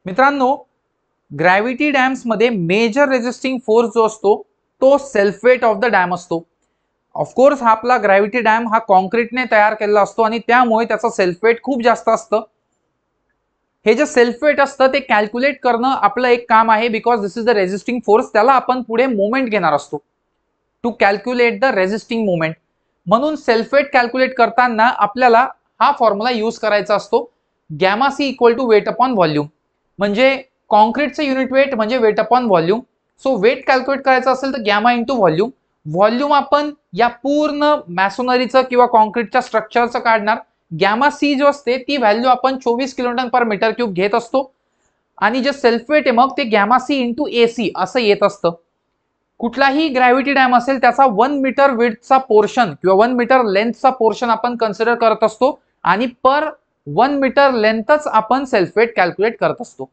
मित्रांनो, gravity dams मध्ये major resisting force जो असतो तो self weight of the dam असतो. ऑफकोर्स हा आपला ग्रॅव्हिटी डॅम हा कॉन्क्रीटने तयार केलेला असतो आणि त्यामुळे त्याचं सेल्फ वेट खूप जास्त असतं. हे जे सेल्फ वेट असतं ते कॅल्क्युलेट करणं आपलं एक काम आहे, because this is the resisting force. त्याला आपण पुढे मोमेंट घेणार असतो to calculate the resisting moment. म्हणून सेल्फ वेट कॅल्क्युलेट करताना आपल्याला हा फॉर्म्युला यूज करायचा असतो, gamma C equal to weight upon volume. म्हणजे कॉन्क्रीटचं युनिट वेट म्हणजे weight upon volume. So weight calculate करायचं असेल तर गॅमा इंटू व्हॉल्यूम. व्हॉल्यूम आपण या पूर्ण मॅसोनरीचं किंवा कॉन्क्रीटच्या स्ट्रक्चरचं काढणार. गॅमा सी जो असते ती व्हॅल्यू आपण 24 किलोन्यूटन पर मीटर क्यूब घेत असतो आणि जे सेल्फ वेट आहे मग ते गॅमा सी इंटू ए सी असं येत असतं. कुठलाही ग्रॅव्हिटी डॅम असेल त्याचा 1 मीटर विड्थचा पोर्शन किंवा 1 मीटर लेंथचा पोर्शन आपण कन्सिडर करत असतो आणि पर 1 मीटर लेंथच आपण सेल्फ वेट कॅल्क्युलेट करत असतो.